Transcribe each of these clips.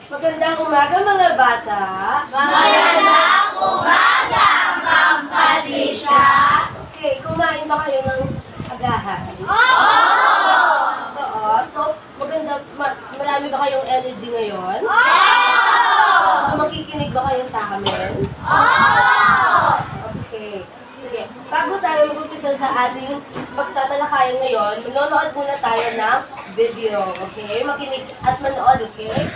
Magandang umaga mga bata. Magandang umaga, Ma'am Patricia. Okay, kumain ba kayo ng agahan? Oo! Oo. So, marami ba kayong energy ngayon? Oo! So, makikinig ba kayo sa amin? Oo! Okay. Sige. Bago tayo mag-umpisa sa ating pagtatalakayan ngayon, manonood muna tayo ng video. Okay? Makinig at manood, okay?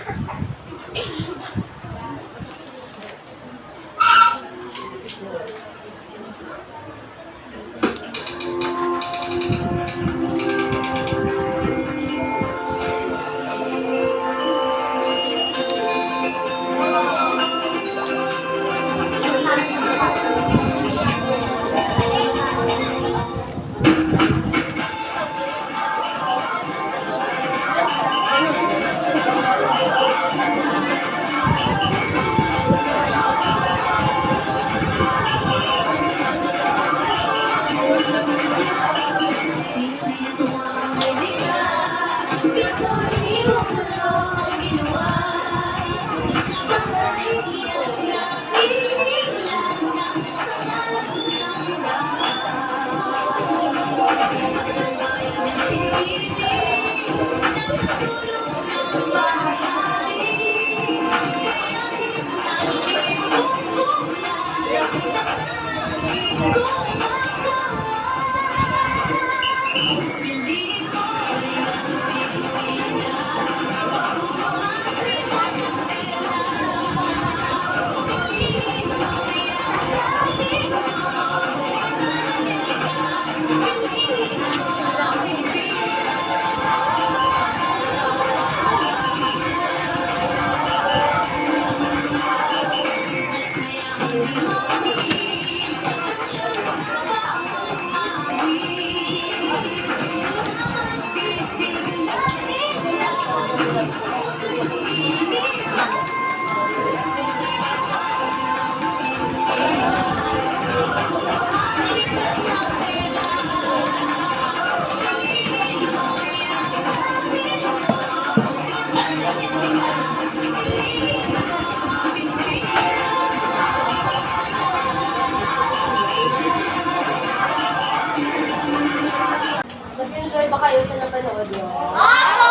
Nag-enjoy ba kayo sa napanood nyo? Opo!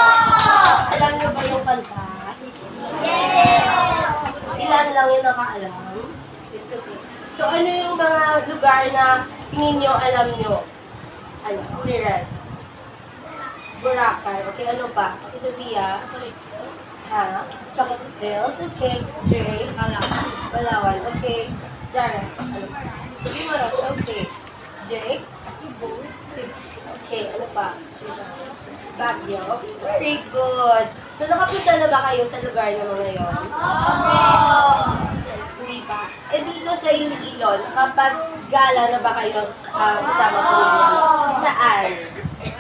Alam nyo ba yung kanta? Yes! Ilan lang yung nakaalam? It's okay. So, ano yung mga lugar na tingin nyo, alam nyo? Ano? Clearan. Boracay. Okay, ano pa? Okay, Sophia? Ha? Chocolate Hills. Okay. Jay? Palawan. Okay. Jara? Ano? Sige mo, Ross. Okay. Jay? Okay, ano pa? Baguio. Very good. So, nakapunta na ba kayo sa lugar na mga yun? Hindi pa. Eh, dito sa Iloilo, nakapag-gala na ba kayo kasama po ninyo? Saan?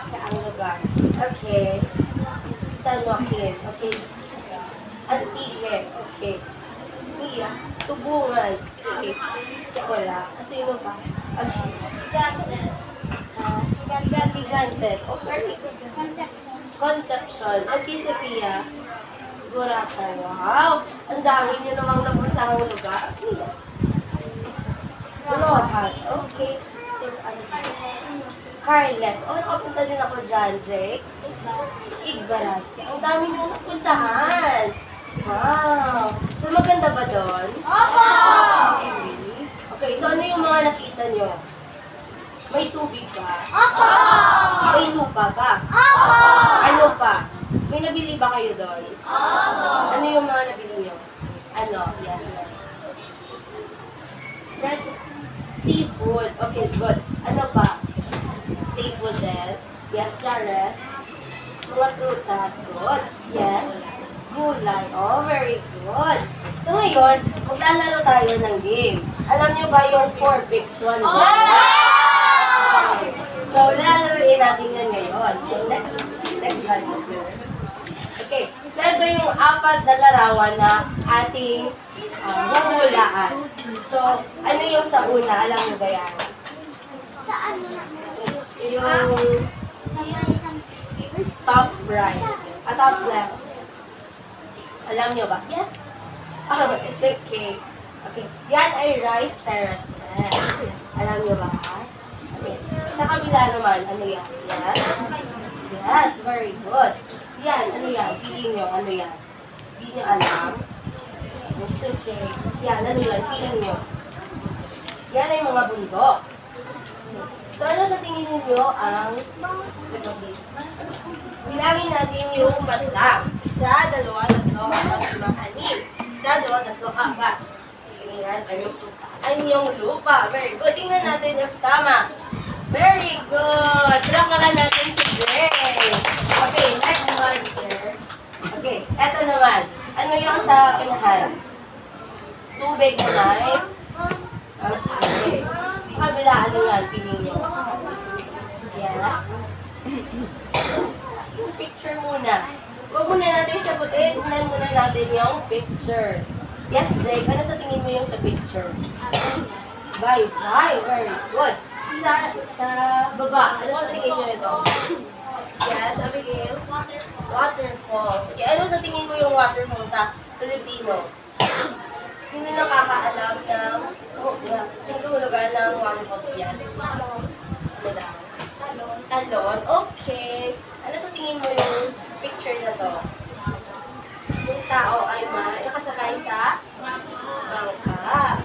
Saan lugar? Okay. San Joaquin. Okay. Antique. Okay. Mia. Tubungan. Okay. Wala. At sino pa? Okay. Gigantes. Oh, sorry. Conception. Okay, Sophia. Boracay. Wow! Ang dami nyo namang napuntahang lugar. Yes. Rojas. Okay. So, ano ba? Carles. Oh, nakapunta din ako dyan, Jake. Igbaras. Ang dami nyo napuntahan. Wow! So, maganda ba doon? Opo! Okay, really? Okay, so ano yung mga nakita nyo? May tubig ba? Opo! May lupa ba? Opo! Ano pa? May nabili ba kayo doon? Opo! Ano yung mga nabili nyo? Ano? Yes, ma'am. Red seafood. Okay, good. Ano pa? Seafood din. Yes, Jared. Mga prutas. Good. Yes. Gulay. Oh, very good. So ngayon, maglalaro tayo ng game. Alam niyo ba yung 4 picks 1 game? Okay. So, lalaroin natin yan ngayon. So, next one. Okay. So, ito yung 4 na larawan na ating huhulaan. So, ano yung sa una? Alam mo ba yan? Saan na? Yung top right. Top left. Alam nyo ba? Yes. Oh, it's okay. Okay. Yan ay rice terraces. Alam nyo ba? Okay. Sa kabila naman, ano yan? Yan? Yes, very good. Yan, ano yan? Feeling nyo, ano yan? Hindi nyo alam? It's okay. Yan, ano yan? Feeling nyo? Yan ay mga bundok. So, ano sa tingin ninyo ang bilangin natin yung mata. 1, 2, 3, 4, 5, 6, 7, 8, 9, 10. 1, 2, 3, 4, 5, 6, 7, 8, 9, 10. Sige yan, anyong lupa. Very good. Tingnan natin if tama. Very good. Palakpakan natin si Gray. Okay, next one, sir. Okay, eto naman. Ano yung sa pinahan? Tubig naman. Okay. Sa kabila, ano nga, feeling nyo? Yes. Yung picture muna. Huwag muna natin sagutin. Tingnan muna natin yung picture. Yes, Jake. Ano sa tingin mo yung sa picture? Bye. Very good. Sa baba, ano sa tingin nyo ito? Yes, Abigail? Waterfall. Okay, ano sa tingin mo yung waterfall sa Filipino? Sino nakakaalam ng singhulugan ng waterfall? Yes. Ano lang? Talon. Okay. Ano sa tingin mo yung picture na to? Yung tao ay nakasakay sa bangka.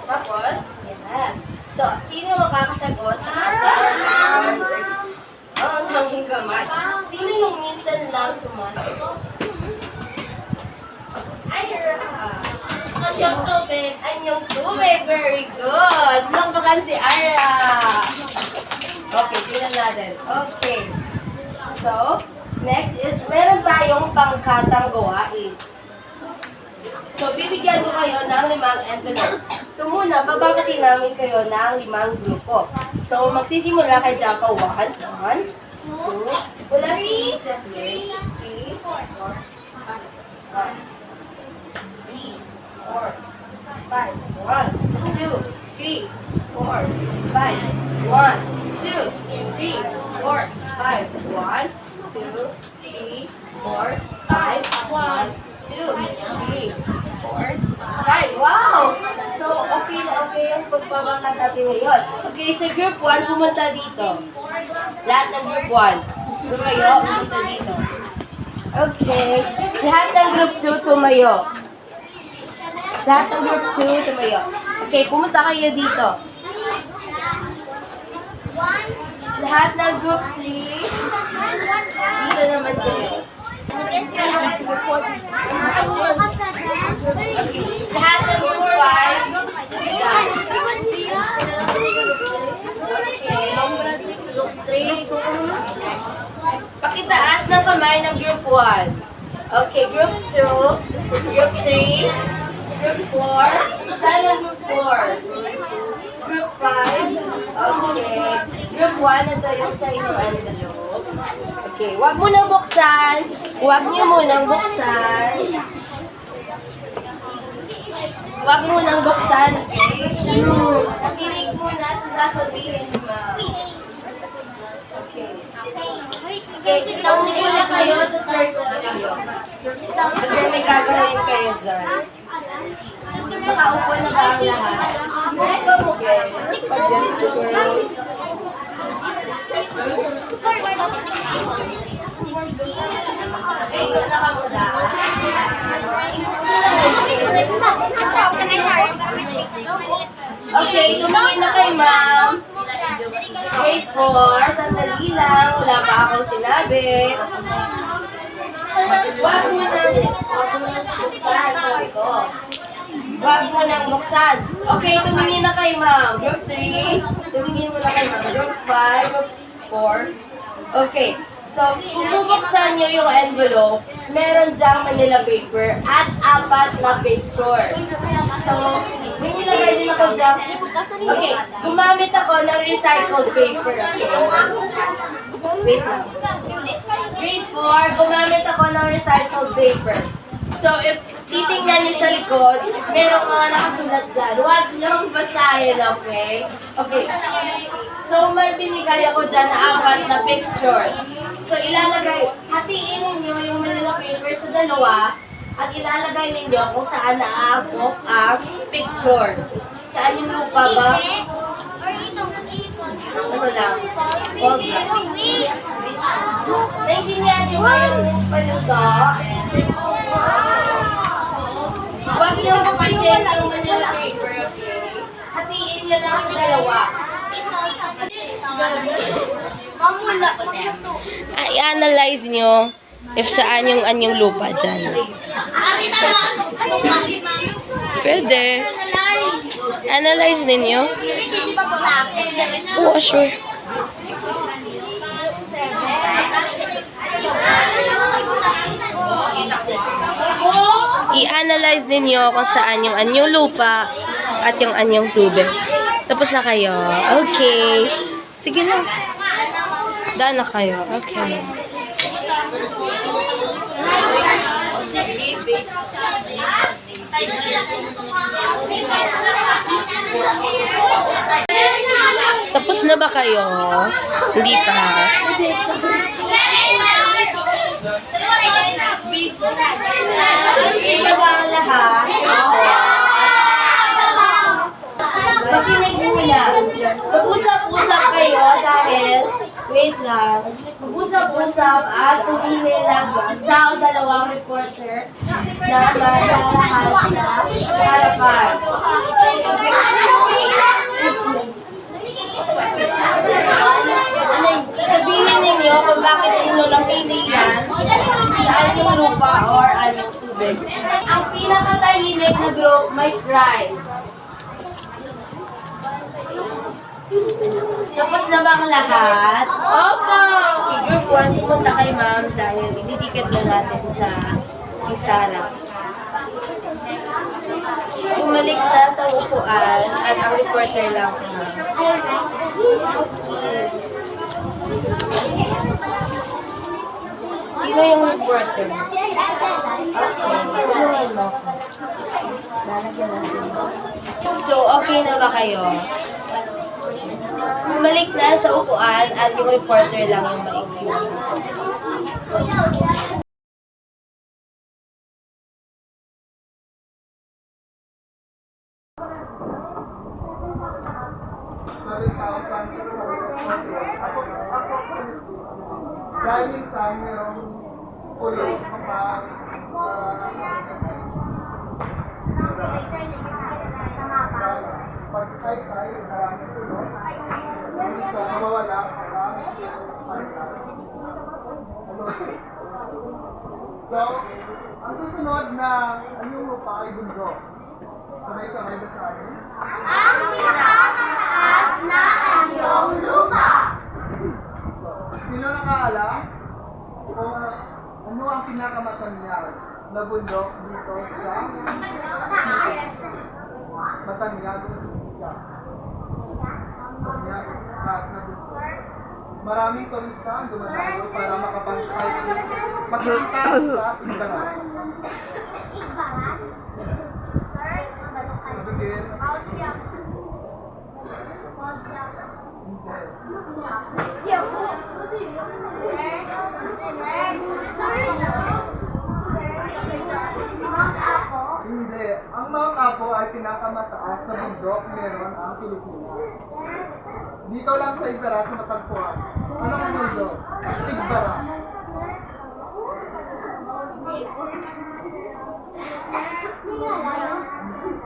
Tapos, yes. So, sino makakasagot sa ating ang hanging kamay? Sino yung minsan lang sumasagot? Anyong tubig. Very good. Langpakan si Ira. Okay, tingnan natin. Okay. So, next is, meron tayong pangkatang gawain. So, bibigyan ko kayo ng 5 envelope. So, muna, babangkatin namin kayo ng 5 grupo. So, magsisimula kay Japa 1, 2, wala si 3, 4, 5, 1, 2, 3, 4, 5, 1, 2, 3, 4, 5, 1, 2, 3, 4, 5, 1, 2, 3, 4, 5. Wow! So, okay na okay yung pagbabakat natin ngayon. Okay, sa group 1, pumunta dito. Lahat ng group 1. Tumayo, pumunta dito. Okay. Lahat ng group 2, tumayo. Lahat ng group 2, tumayo. Okay, pumunta kayo dito. Lahat ng group 3, dito naman kayo. Okay. Lahat ng group 5, dyan. Okay. Pakitaas ng kamay ng group 1. Okay, group 2, group 3, group 4, saan ang group 4? Group 5, okay. Group 1, ito yung sa inyong envelope. Okay, huwag mo nang buksan. Huwag niyo munang buksan. Huwag mo nang buksan, okay? Nakinig muna sa sasabihin mo. Okay. Okay, muna kayo sa circle kayo. Kasi may gagawin kayo dyan. Nakaupo na ba ang lahat? Ito mo, guys. Okay, ito na ka muna. Okay, tumingin na kay ma'am. Grade 4, sandali lang. Wala pa akong sinabi. Huwag mo nang buksan. Sabi ko. Huwag mo nang buksan. Okay, tumingin na kay ma'am. Group 3, tumingin mo na kay ma'am. Group 5, group 4. Okay. So, kung bubuksan nyo yung envelope, meron dyang Manila paper at 4 na picture. So, may nilagay din ako dyan. Okay, gumamit ako ng recycled paper. Okay. Wait lang. Grade 4, gumamit ako ng recycled paper. So, if titingnan niyo sa likod, merong mga nakasulat dyan. Huwag niyong basahin, okay? Okay. So, may binigay ako dyan na 4 na pictures. So, ilalagay, hatiin ninyo yung Manila paper sa dalawa At ilalagay ninyo kung saan naaabot ang picture. Saan yung lupa ba? Or itong ipon. Ano lang? Hold lang. Naintindihan nyo ba yung paluto? Huwag nyo kapatid yung Manila paper, okay? Hatiin nyo lang ang dalawa. Mamula. I-analyze nyo if saan yung anyong lupa dyan. Pwede. Analyze ninyo. Oo, sure. I-analyze ninyo kung saan yung anyong lupa at yung anyong tubig. Tapos na kayo. Okay. Sige na. Daan na kayo. Okay. Tapos na ba kayo? Hindi pa. Ito ba ang lahat? Makinig muna. Mag-usap-usap kayo dahil, wait lang, mag-usap-usap at pumili lang sa dalawang reporter na malalahat sa harapan. Sabihin ninyo kung bakit ninyo napili yan, saan yung lupa or anyong tubig. Ang pinakatahimik na group may prize. Tapos na ba ang lahat? Opo! Okay, group 1, pumunta kay ma'am dahil ididikit na natin sa isara. Bumalik na sa upuan at ang reporter lang. Sino yung reporter? Okay. So, okay na ba kayo? Bumalik na sa upuan at yung reporter lang yung maiksi. Dahil minsan mayroong kulong kapag pag-tay-tay, maraming kulong. Minsan mawawala ang So, ang susunod na anyong lupa ay bundok. Sabay-sabay na sa akin. Ang pinakamataas na anyong lupa. Sino nakaalam kung ano ang pinakamasanyal na bundok dito sa Batangas? Maraming turista ang dumadayo para makita sa Igbaras. Igbaras? Sir, ang balok kayo. Sige. Mount Siap. Mount Siap. Hindi. Ang Mount Apo ay pinakamataas na bundok meron ang Pilipinas. Dito lang sa Igbaras matagpuan. Anong bundok? Igbaras.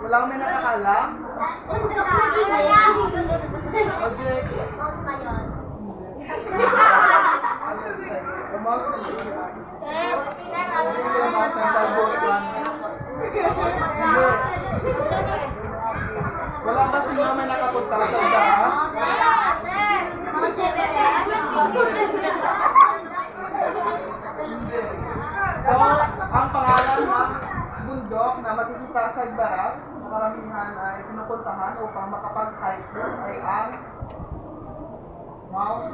Walang may nakakalam? Okay. Mount Wala ba sino may nakapunta sa Igbaras? So, ang pangalan ng bundok na makikita sa Igbaras, karamihan ay pinupuntahan upang makapag-hike doon ay ang Mount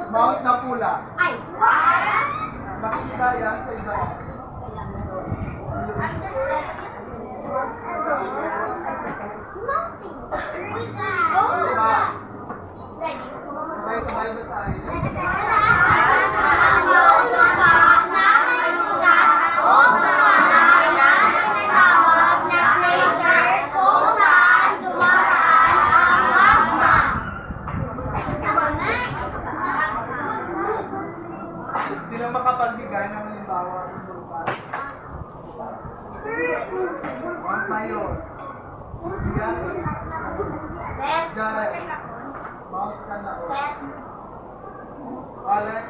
Mount Napula. Makikita yan sa Igbaras. Sabay-sabay basahin. Sino makapagbigay ng halimbawa ng lupa? Juan Mayo. Jared. Mount Canao. Alex.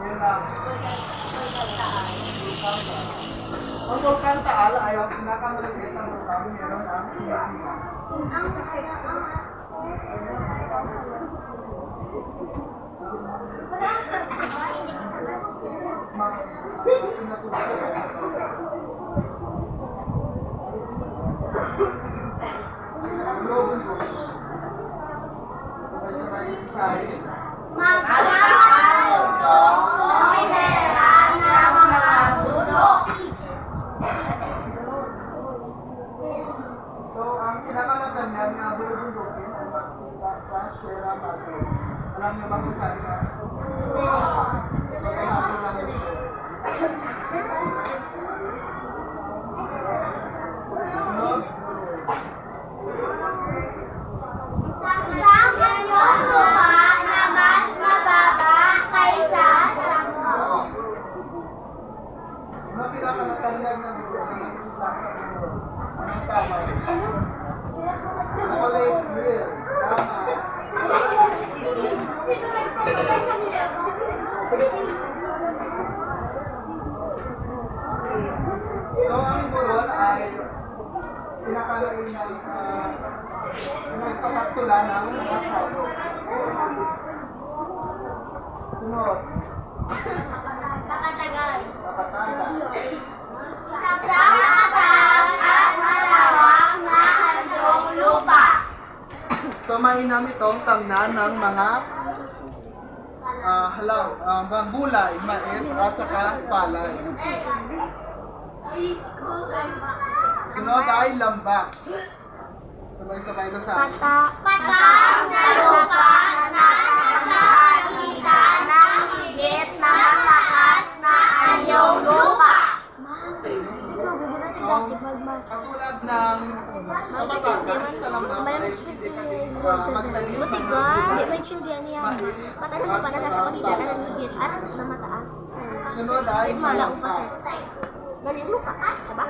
Yun lang. Ang Vulcan Taal ay ang pinakamaliit ng vulkan meron ang Pilipinas. So, ang pinakamatan niya na bulubundukin ay makikita sa Sierra Madre. Alam niyo ba kung saan ka? So, kailangan lang yung Sierra. Isang anyong lupa na mas mababa kaysa sa mundo. Ano pinakamatalag ng bulo na makikita sa mundo? Anong tama? Olive Grill. Tama. So, ang buron ay pinakalain ng kapastula ng mga tao. Sunod. Nakatagal. Kapatanda. Sa matag at malawak na anyong lupa. So, mainam itong tamnan ng mga mga gulay, mais at saka palay. Sunod ay lambak. Sabay-sabay basahin. Patas na lupa na nasa pagitan ng higit na mataas na anyong lupa. Katulad ng kapatagan sa lambak ay magtanim ng Di ba intindihan niya? Patay na lupa na nasa pagitan ng higit at na mataas. sunod ay malangka. Galing lupa, diba?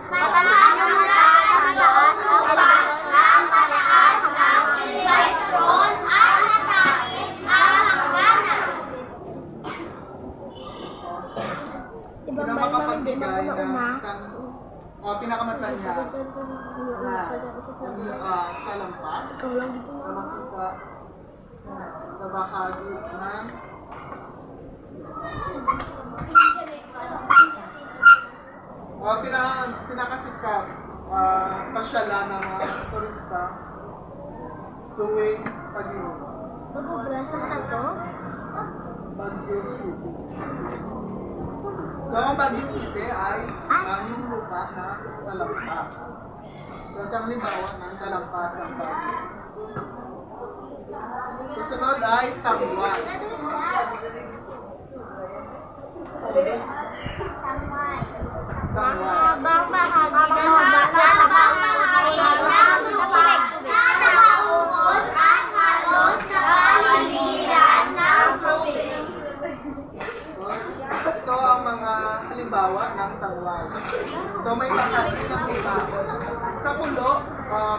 Patanaan yung mataas ang elevasyon ng pataas ng elevasyon at natangin ang hangganan. Sino makapagbigay ng isang pinakamata niya na kalampas na makita sa bahagi ng pinakasikat pasyalan ng mga turista tuwing pag-inom. Saan na to? Baguio City. So, ang Baguio City ay yung lupa na talampas. So, siyang limawa ng talampas ang Baguio. Susunod ay Tangway. Tangway. Tangway. Habang bahagi ng lupa na nakaubos at halos nakaligiran ng tubig. So, ito ang mga halimbawa ng Tangway. So, may bahagi ng lupa. Sa pulo,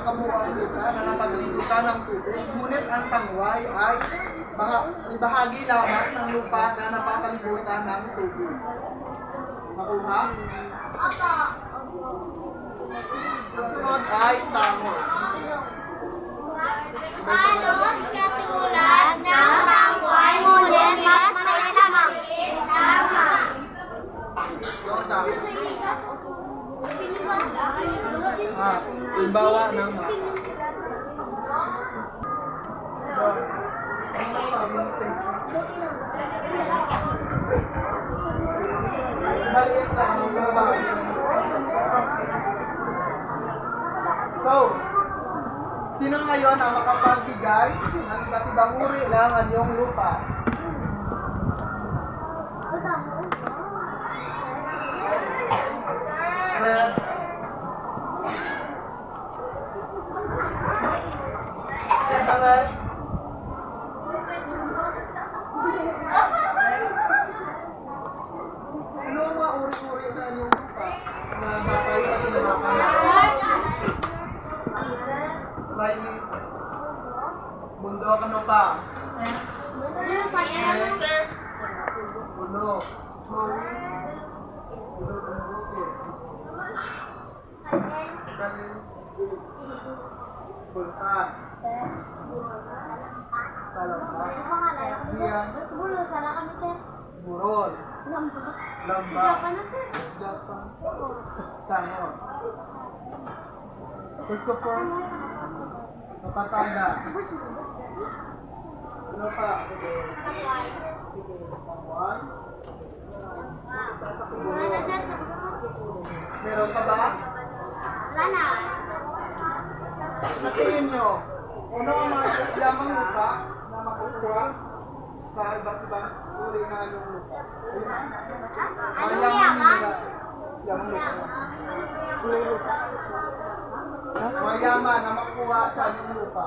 kabuuan lupa na napabilitan ng tubig. Ngunit ang Tangway ay may bahagi lamang ng lupa na napapalibutan ng tubig. Nakuha? Opo. Kasunod ay Tangos. Halos katulad ng tangway, ngunit mas maliit lamang. Yung Tangos. Halimbawa ng mapa. Maliit lang ang bahagi. So, sino ngayon ang makapagbigay ng iba't ibang uri ng anyong lupa? Pangalan? Ano ang mga uri-uri na anyong lupa na dapat sa tinamakan natin? Climate. Bundok, ano pa? Puno. Bulkan. Salampas. Diyan. Burol. Lamba. Japan. Tangon. Christopher. Napatanda. Ano pa? Pangwan. Meron pa ba? Sa tingin nyo, ano ang mga yamang lupa na makukuha sa iba't ibang uri na anong lupa? Mga yamang nila. Yamang lupa. Mga yaman na makukuha sa anong lupa?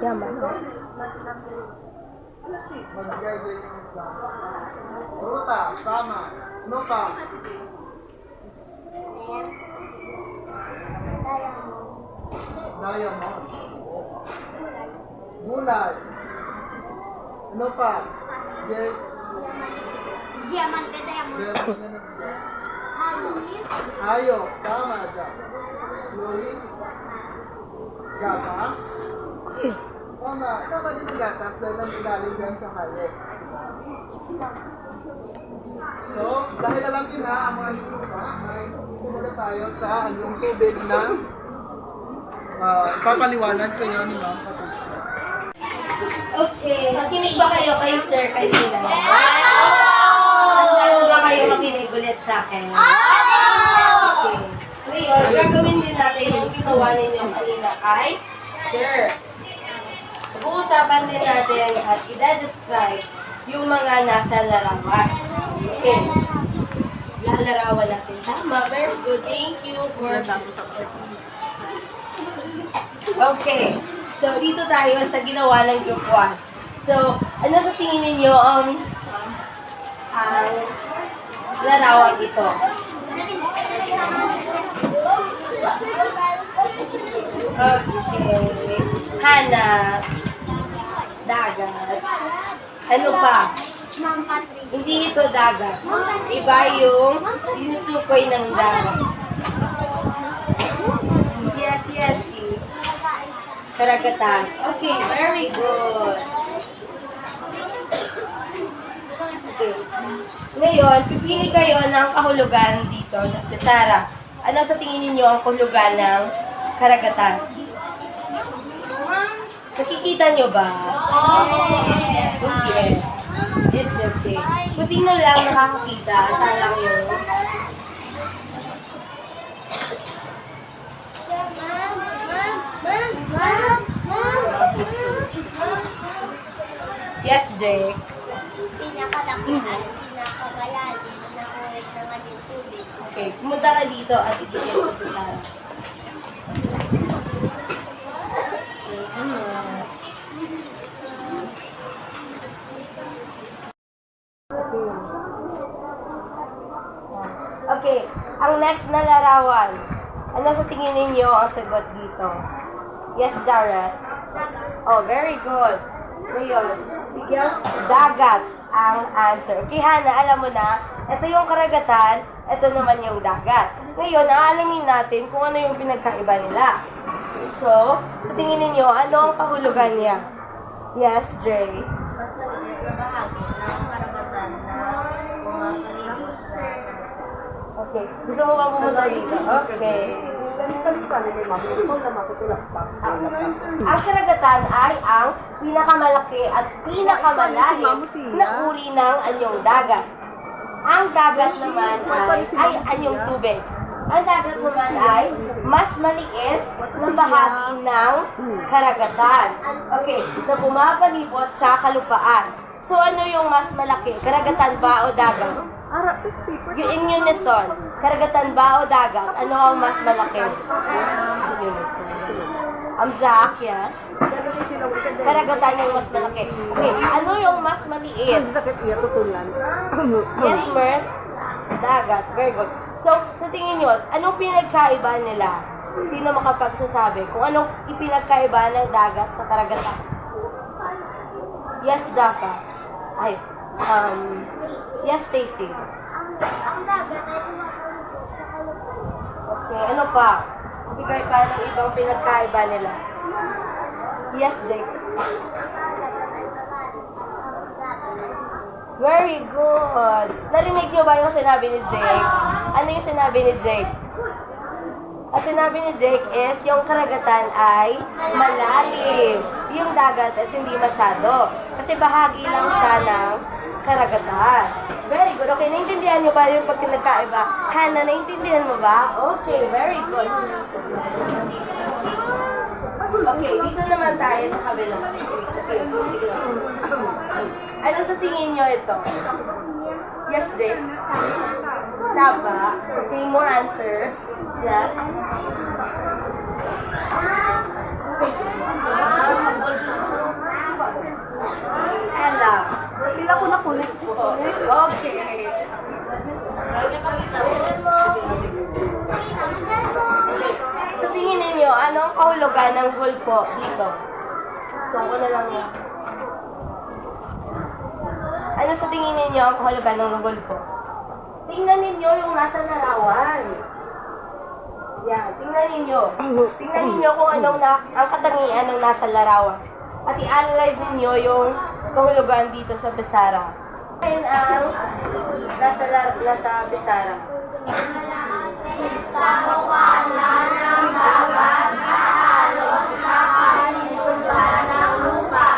Yaman. Magbigay din yung Islam. Ruta, sama. Ano pa? Diamond. Gulay. Ano pa? Jake. Diamond ka diamond. Ayo, tama dyan. Fluorine. Gatas. Tama din ang gatas dahil ang ilalim dyan sa hayop. So, dahil alam nyo na ang mga lupa, ay kumula tayo sa anyong tubig na papaliwanag sa inyo ni Ma'am Patricia. Okay, nakinig ba kayo kay Sir kanina? Ano ba kayo makinig ulit sa akin? Okay. Ngayon, gagawin din natin yung ginawa ninyo kanina ay share. Pag-uusapan din natin at i-describe yung mga nasa larawan. Okay. Lalarawan natin. Tama, very good. Thank you for Okay. So, dito tayo sa ginawa ng group 1. So, ano sa tingin ninyo ang larawan ito? Okay. Hanap. Dagat. Ano pa? Hindi ito dagat. Iba yung tinutukoy ng dagat. Yes, she. Karagatan. Okay, very good. Okay. Ngayon, pipili kayo ng kahulugan dito sa Sarah. Ano sa tingin ninyo ang kahulugan ng karagatan? Nakikita nyo ba? Okay. It's okay. Kung sino lang nakakakita, siya lang yun. Yes, Jake. Pinakalaki at pinakamalalim na ulit ng ating tubig. Okay, pumunta ka dito at ibigay sa Sarah. Okay, ang next na larawan. Ano sa tingin ninyo ang sagot dito? Yes, Jared? Oh, very good. Ngayon, bigyan dagat ang answer. Okay, Hana, alam mo na, ito yung karagatan, ito naman yung dagat. Ngayon, aalamin natin kung ano yung pinagkaiba nila. So, sa tingin ninyo, ano ang kahulugan niya? Yes, Dre? Mas maliit na bahagi ng karagatan na pumapalibot sa Okay. Gusto mo bang pumunta dito? Okay. Ang karagatan ay ang pinakamalaki at pinakamalalim na uri ng anyong dagat. Ang dagat naman ay anyong tubig. Ang dagat naman ay mas maliit na bahagi ng karagatan. Okay, na bumabalik sa kalupaan. So, ano yung mas malaki? Karagatan ba o dagat? In unison, karagatan ba o dagat? Ano ang mas malaki? In unison. Zach, yes? Karagatan yung mas malaki. Okay, ano yung mas maliit? Yes, Mert? Dagat. Very good. So, sa tingin nyo, anong pinagkaiba nila? Sino makapagsasabi? Kung anong ipinagkaiba ng dagat sa karagatan? Yes, Jaffa. Ay, yes, Stacy. Ang dagat ay Okay, ano pa? Bigay pa ng ibang pinagkaiba nila. Yes, Jake. Very good. Narinig niyo ba yung sinabi ni Jake? Ano yung sinabi ni Jake? Ang sinabi ni Jake is, yung karagatan ay malalim. Yung dagat is hindi masyado. Kasi bahagi lang siya ng karagatan. Very good. Okay, naintindihan niyo ba yung pag pinagkaiba? Hannah, naintindihan mo ba? Okay, very good. Okay, dito naman tayo sa kabila. Okay, sige lang. Ano sa tingin niyo ito? Yes, Jake? Saba? Okay, more answers. Yes? Ella? Pila ko na kulit. Okay. Sa tingin ninyo, anong kahulugan ng gulpo dito? So, ko na lang yan. Ano sa tingin ninyo ang kahulugan ng gulpo? Tingnan ninyo yung nasa larawan. Yan, tingnan ninyo. Tingnan ninyo kung anong ang katangian ng nasa larawan. At i-analyze ninyo yung kahulugan dito sa Besara. Ngayon ang nasa Besara. sa kawalan ng dagat na halos sa kalimutan ng lupa.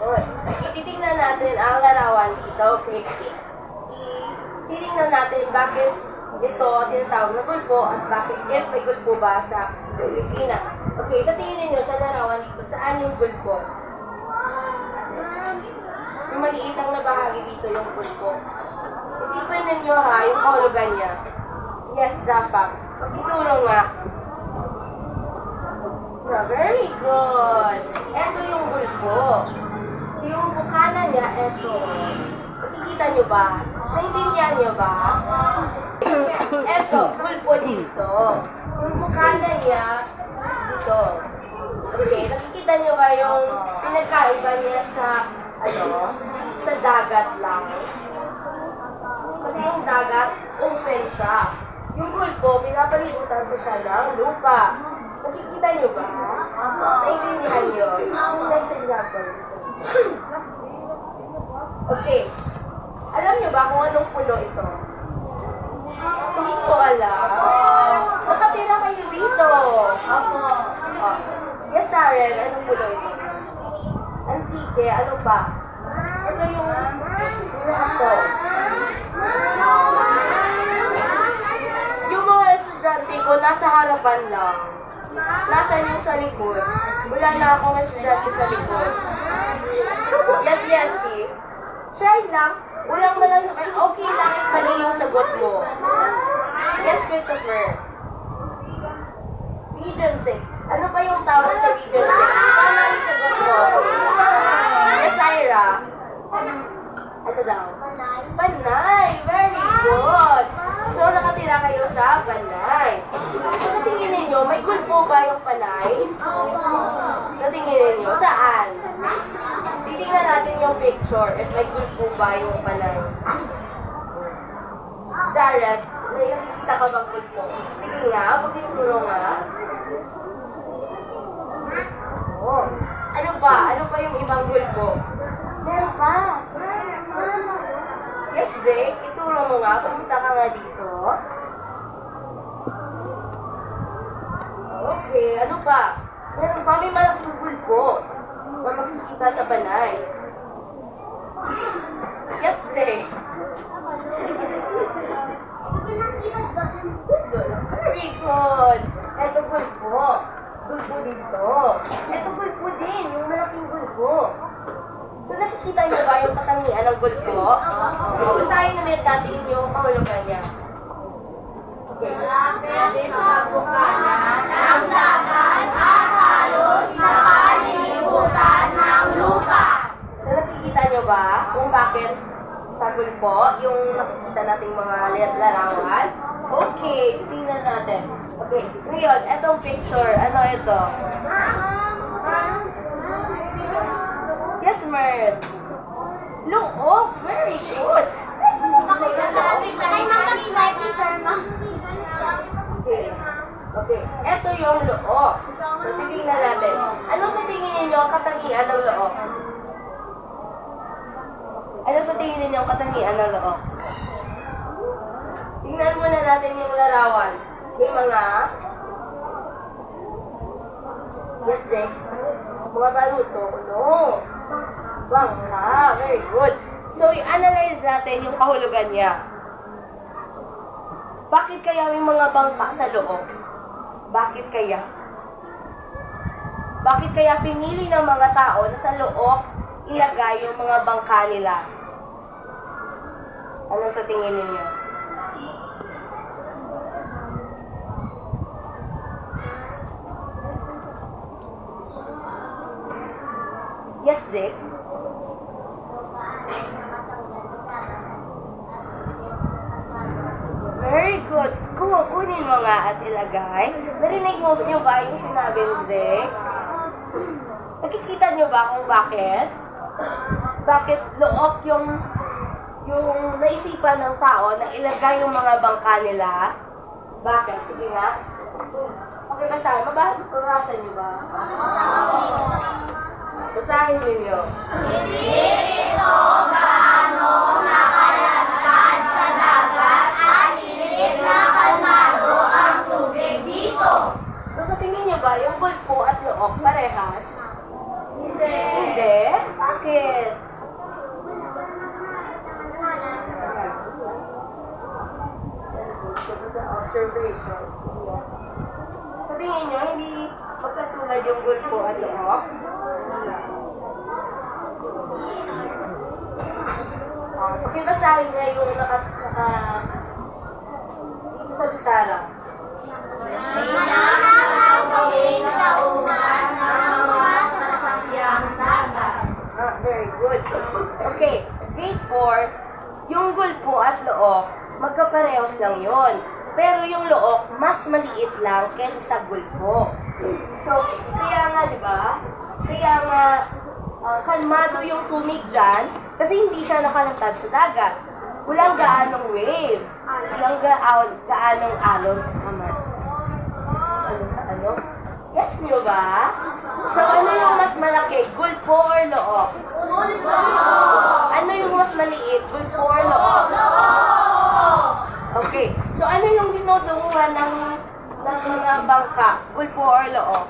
Good. Ititingnan natin ang larawan dito. Okay. Titingnan natin bakit ito tinatawag na gulpo at bakit if may gulpo ba sa Pilipinas. Okay, sa tingin ninyo sa larawan dito, saan yung gulpo? Yung maliit ang nabahagi dito yung gulpo. Isipin ninyo ha, yung kahulugan niya. Yes, Jaffa. Itulong nga. Very good. Ito yung gulpo. Yung bukana niya, ito. Nakikita nyo ba? Naintindihan nyo ba? Ito, gulpo dito. Yung bukana niya, dito. Okay, nakikita nyo ba yung pinagkaiba niya sa, sa dagat lang? Kasi yung dagat, open siya. Yung gulpo, pinapalibutan ko siya ng lupa. Nakikita nyo ba? Naintindihan nyo? Next example. Okay. Alam nyo ba kung anong puno ito? Hindi ko alam. Nakatira kayo dito. Opo. Oh. Yes, Sharon, anong puno ito? Antique, ano ba? Ito yung lahat to. Yung mga estudyante ko, nasa harapan lang. Nasaan yung sa likod? Wala na akong estudyante sa likod. Yes, yes, she. Try lang. Walang malang, okay lang if mali yung sagot mo. Yes, Christopher. Region 6. Ano pa yung tawag sa Region 6? Tama yung sagot mo. Yes, Ira. Ano daw? Panay. Very good. So, nakatira kayo sa Panay. Sa tingin ninyo, may gulpo ba yung Panay? Sa tingin ninyo, saan? Titingnan natin yung picture if may gulpo ba yung Panay. Jared, may nakikita ka bang gulpo? Sige nga, pagkituro nga. Oh. Ano ba? Ano pa yung ibang gulpo? Meron pa. Yes, Jake, ituro mo nga. Pumunta ka nga dito. Okay, ano pa? Meron pa, may malaking gulpo na makikita sa Panay. Yes, Jake. Very good. Ito gulpo. Gulpo dito. Ito gulpo din, yung malaking gulpo. So nakikita niyo ba yung katangian ng gulpo? Okay, basahin ulit natin yung kahulugan niya. Okay. Malapit sa bukana ng dagat at halos nakalilimutan ng lupa. So nakikita niyo ba kung bakit sa gulpo, yung nakikita nating mga larawan? Okay, tingnan natin. Okay, ngayon, etong picture, ano ito? Yes, Mert. Look, very good. Ay, mag-slide ni Sir Ma. Okay. Okay. Ito yung loob. So, tingnan natin. Ano sa tingin ninyo ang katangian ng loob? Ano sa tingin ninyo ang katangian ng loob? Tingnan muna natin yung larawan. May mga... Yes, Jake? Mga baluto? No. Bangka. Very good. So, i-analyze natin yung kahulugan niya. Bakit kaya may mga bangka sa loob? Bakit kaya? Bakit kaya pinili ng mga tao na sa loob ilagay yung mga bangka nila? Ano sa tingin ninyo? Yes, Jake? Very good. Kunin mo nga at ilagay. Narinig mo niyo ba yung sinabi ni Jake? Nakikita niyo ba kung bakit? Bakit loob yung naisipan ng tao na ilagay yung mga bangka nila? Bakit? Sige nga. Okay, basahin. Mabasa niyo ba? Basahin niyo. Hindi ito gaano nakalagad sa dagat at hindi na kalmado ang tubig dito. So sa tingin niyo ba, yung gulpo at loob parehas? Hindi. Hindi? Bakit? Ito sa observation. Sa tingin niyo, hindi magkatulad yung gulpo at loob? Pakibasahin nga yung dito sa Bisara. Kailangan ang gawing taungan ng mga sasakyang dagat. Very good. Okay, grade 4, yung gulpo at look, magkaparehos lang yon. Pero yung look, mas maliit lang kaysa sa gulpo. So, kaya nga, di ba? Kaya nga, kalmado yung tumig dyan kasi hindi siya nakalantad sa dagat. Walang gaanong waves. Walang gaanong alon sa kamay. Ano sa ano? Gets nyo ba? So, ano yung mas malaki? Gulpo or loob? Ano yung mas maliit? Gulpo or loob? Okay. So, ano yung dinodunguhan ng mga bangka? Gulpo or loob?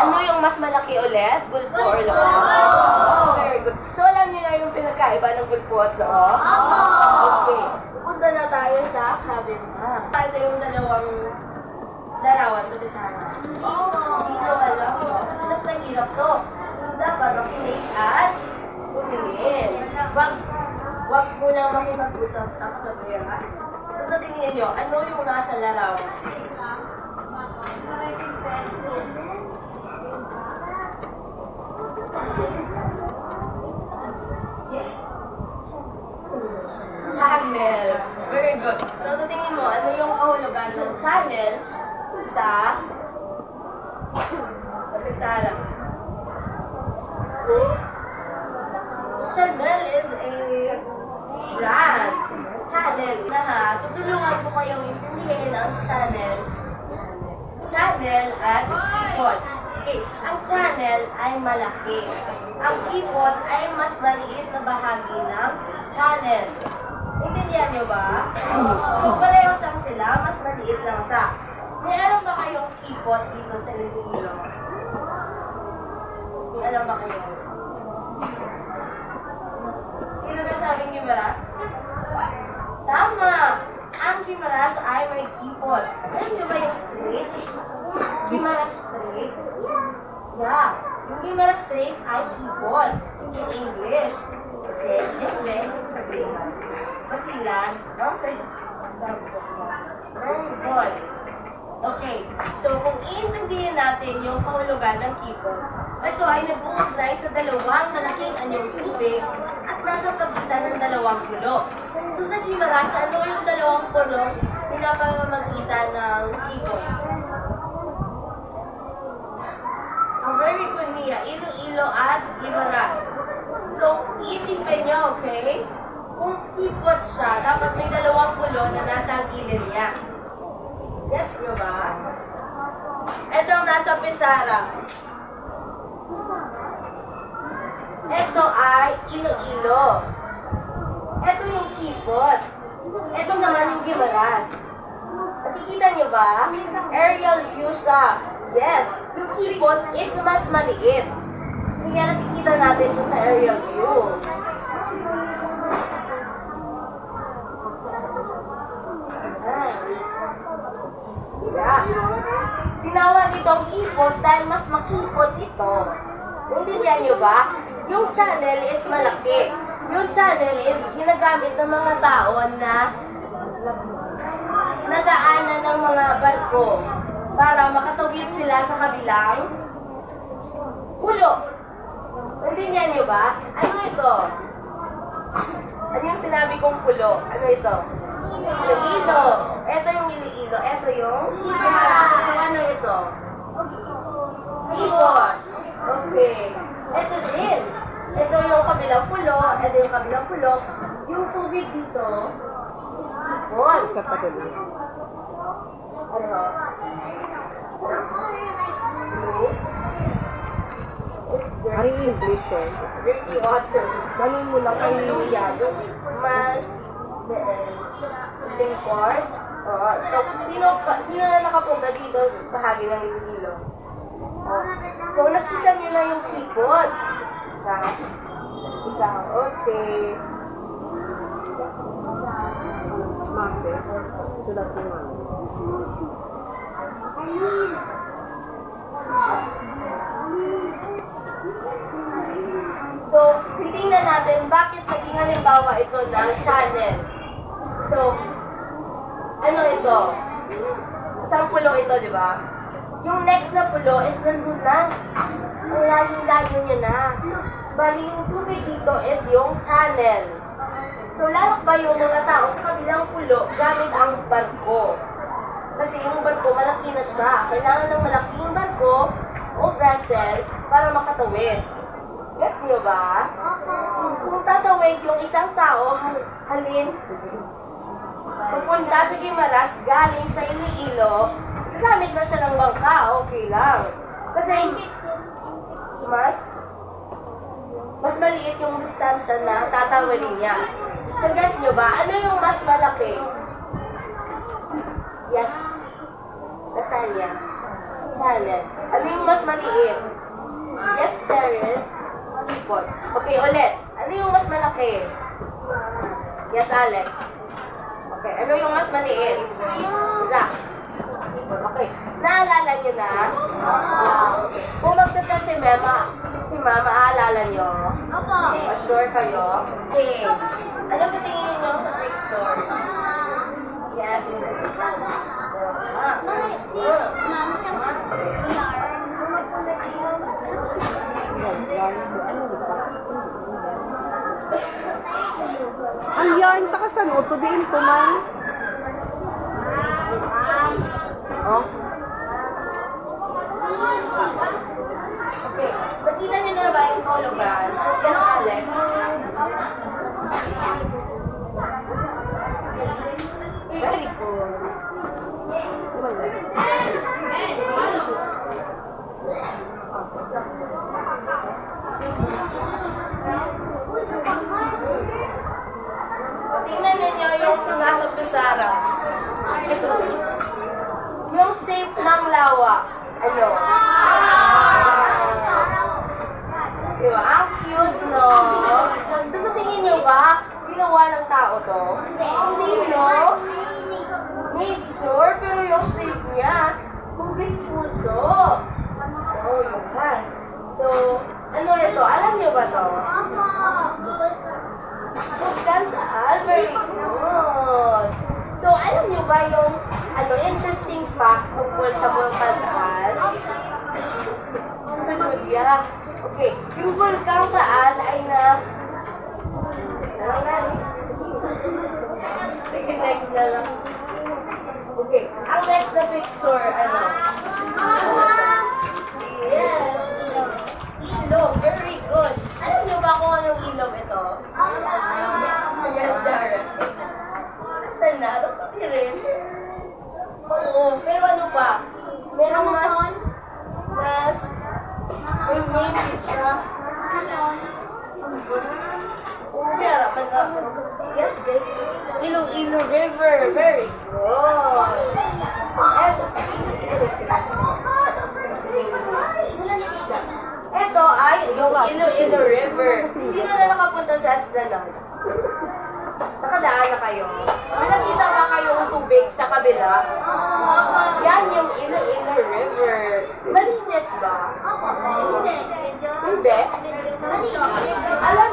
Ano yung mas malaki ulit? Gulpo or loob? Very good. So, alam niyo na yung pinagkaiba ng gulpo at loob? Okay. Punta na tayo sa cabin. Ito yung dalawang larawan sa Bisaya. Hindi ko alam. Kasi mas mahirap to. Dapat makinig at tumingin. Wag mo lang makipag-usap sa kamera. So sa tingin nyo, ano yung nasa larawan? Yes. Channel. Very good. So sa tingin mo, ano yung kahulugan ng channel sa Bisara? Chanel is a brand. Channel. Tutulungan ko kayong intindihin ang channel. Channel at keyboard. Okay. Ang channel ay malaki. Ang keyboard ay mas maliit na bahagi ng channel. Intindihan niyo ba? So, parehas lang sila. Mas maliit lang siya. May alam ba kayong keyboard dito sa Iloilo? May alam ba kayo? Sino na sabing numerals? Tama! Ang Gimaras ay may kipot. Alam niyo ba yung straight? Gimaras straight? Yeah. Yung Gimaras straight ay kipot. In English. Okay? Yes, then, sabihin mo. Basilan. Okay. Very good. Okay. So, kung iintindihin natin yung kahulugan ng kipot, ito ay nag-uugnay sa dalawang malaking anyong tubig at nasa pagitan ng dalawang pulo. So, sa Gimaras, ano yung dalawang pulo pinapamamagitan ng kipot? Very good, Mia. Iloilo at Gimaras. So, isipin nyo, okay? Kung kipot siya, dapat may dalawang pulo na nasa gilid niya. Gets nyo ba? Ito ang nasa Pisara. Ito ay Iloilo. Ito yung kipot. Ito naman yung Gimaras. Nakikita nyo ba? Aerial view siya. Yes, yung kipot is mas maliit. Kaya nakikita natin siya sa aerial view. Yeah. Tinawag itong kipot dahil mas makipot ito. Naintindihan nyo ba? Yung channel is malaki. Yung channel is ginagamit ng mga tao na nadaanan ng mga barko para makatawid sila sa kabilang pulo. Naintindihan nyo ba? Ano ito? Ano yung sinabi kong pulo? Ano ito? Iloilo. Ito yung Iloilo. Ito yung Gimaras. So, ano ito? Kipot. Okay. Ito din. Ito yung kabilang pulo. Ito yung kabilang pulo. Yung tubig dito is kipot. Isa pa din. Ano? Blue. It's Ano dirty. yung English eh? It's dirty water. Ganun mo lang kayo. Hallelujah. Yung mas import. So, sino na nakapunta dito bahagi ng Iloilo? So, nakita nyo na yung kipot. Ikaw. Okay. Martes. Sulat mo nga. So, titingnan natin bakit naging halimbawa ito ng channel. So, ano ito? Isang pulo ito, di ba? Yung next na pulo is nandun na. Ang layo-layo niya na. Bali, yung tubig dito is yung channel. So, lalakbay yung mga tao sa kabilang pulo gamit ang barko. Kasi yung barko, malaki na siya. Kailangan ng malaking barko o vessel para makatawid. Gets niyo ba? Kung tatawid yung isang tao, halin, pupunta sa Gimaras, galing sa Iloilo, gamit na siya ng bangka, okay lang. Kasi mas maliit yung distansya na tatawidin niya. So, gets niyo ba? Ano yung mas malaki? Yes. Natalia. Channel. Ano yung mas maliit? Yes, Cheryl. Kipot. Okay, ulit. Ano yung mas malaki? Yes, Alex. Okay, ano yung mas maliit? Zach. Kipot. Okay. Naalala nyo na? Kung magdadal si Mama, aalala nyo? Opo. Sure kayo? Okay. Ano sa tingin nyo sa picture? Yes. Ang yarn, takasan o, to diin to man. Oh, Okay. Nakita niyo na ba yung kahulugan? Yes, Alex. Very good. Tingnan niyo yung nasa Pisara. Yung shape ng lawa. Ano? Diba? Ang cute, no? So, sa tingin niyo ba, ginawa ng tao to? Hindi, no? So, ano ito? Alam niyo ba to? Kantaal, very good. So, alam niyo ba yung interesting fact tungkol sa Bulkang Taal? Sagot ya. Okay, yung Bulkang Taal ay Sige, next na lang. Okay, ang next na picture, Yes. Ilog, very good. Alam niyo ba kung anong ilog ito? Yes, Jared. Basta na, dapat rin. Oo, pero ano ba? Merong mas, may name siya. Oo, meron man ka. Yes, Jake. Iloilo River, very good. Ito ay yung Iloilo River. Sino na nakapunta sa Esplanade? Nakadaan na kayo? May nakita ba kayong tubig sa kabila? Yan yung Iloilo River. Malinis ba? Hindi. Alam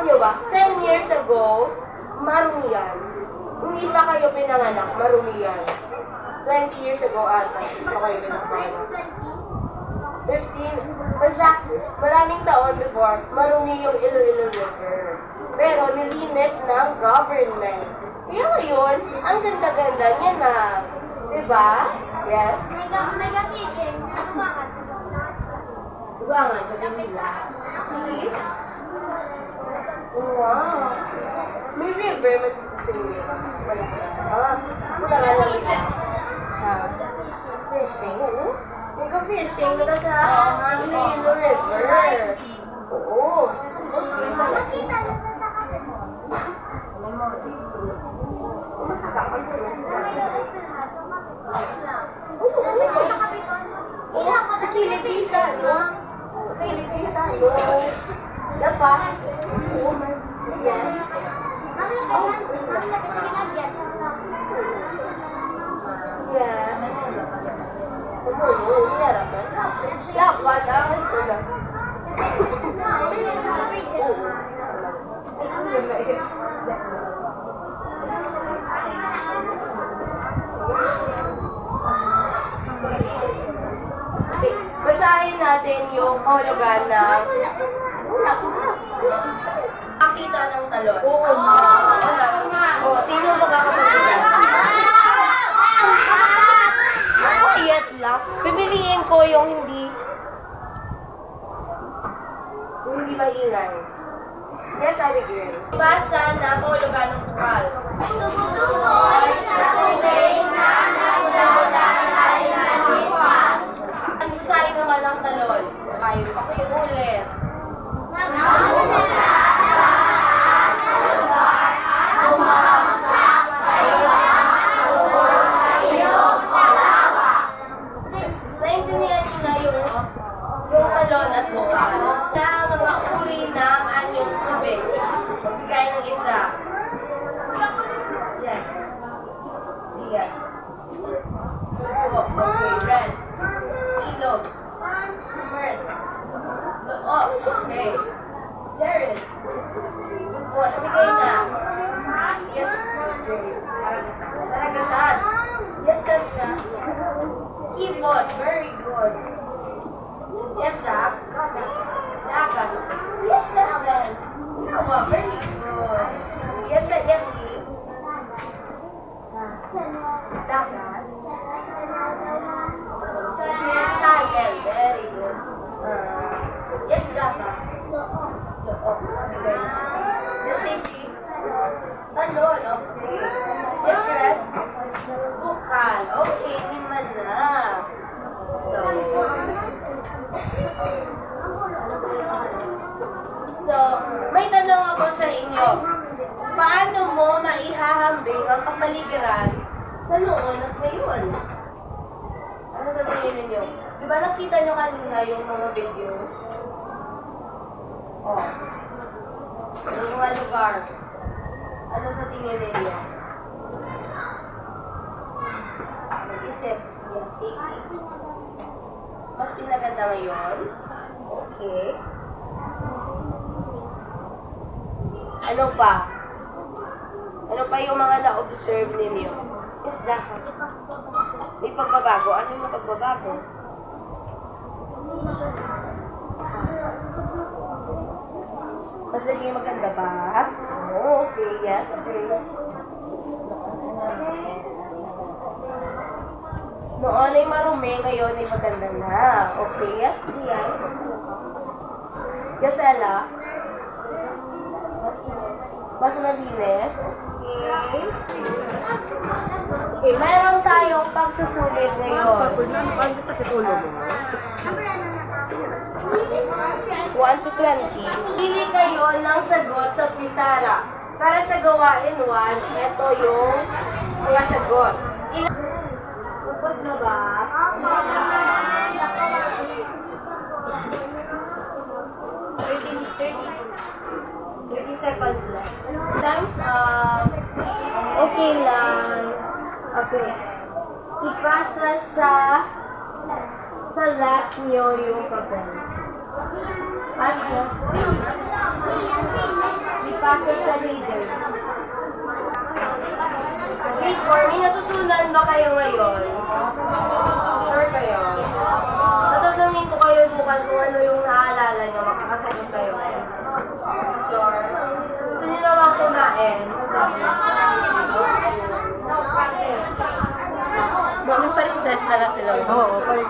nyo ba, 10 years ago, marumi yan. Hindi pa kayo pinanganak, marumi yan. 20 years ago ata, hindi pa kayo pinanganak. 15, basta maraming taon before, marumi yung Iloilo River. Pero nilinis ng government. Kaya ngayon, ang ganda-ganda niya na. Diba? Yes? Mega fishing. Diba nga, gabi nila. Wow. May river, mag-fishing river. Punta ka lang isa. Fishing? Oo. Nag-fishing ka sa Iloilo River. Oo. Makita na sa kapit. Masaka ka po. Sa Kilipisa, no? Sa Kilipisa, no? Lapas. Yes. Yes. Dapat, gusto na. Okay, basahin natin yung kahulugan ng makita ng talon. Oo. Sino makakapagpagyan? Quiet lang. Pipiliin ko yung hindi maingay. Yes, Abigail. Basa na kahulugan ng bukal. Tumutukoy sa tubig na nagdadan ay nalipat. Ang sayo naman ng talon. Kayo pa kayo ulit. Nagmumula sa taas na lugar at bumagsak tungkol sa iyong palawa. Naintindihan niyo na yung talon at bukal na mga uri ng anyong tubig. Bigay ng isa. Yes. Iyan. Okay, red. Ilog. Red. Loob. Okay. Jared. Good boy. Bigay na. Yes, Jared. Karagatan. Yes, Jessica. Keyboard. Very good. Yes, Dak. Dagat. Yes, Dagat. Wow, very good. Yes, Jessie. Dagat. Channel. Very good. Yes, Java. Loob. Yes, Stacy. Talon. Okay. Yes, Red. Bukal. Okay, lima na. So, may tanong ako sa inyo. Paano mo maihahambing ang kapaligiran sa noon at ngayon? Ano sa tingin ninyo? Di ba nakita nyo kanina yung mga video? Oh. Yung mga lugar. Ano sa tingin ninyo? Mag-isip. Yes, Stacy. Mas pinaganda maganda ngayon? Okay. Ano pa? Ano pa yung mga na-observe ninyo? Yes, Jaffa. May pagbabago. Ano yung pagbabago? Mas naging maganda ba? Oh, okay. Yes, great. Noon ay marumi, ngayon ay maganda na. Okay, yes, Gian. Yes, Ella. Mas malinis. Okay. Okay, meron tayong pagsusulit ngayon. Ang sakit ulo mo. 1 to 20. Pili kayo ng sagot sa pisara. Para sa gawain 1, ito yung mga sagot. Tapos na ba? 30 seconds left. Time's up. Okay lang. Okay. Ipasa sa lap nyo yung papel. Pass mo. Ipasa sa leader. Wait for me, natutunan ba kayo ngayon? Sure kayo? Tatanungin ko kayo bukas kung ano yung naalala nyo, makakasagot kayo. Sure? Gusto nyo naman kumain? Mami, pa-recess na lang sila. Oo, parang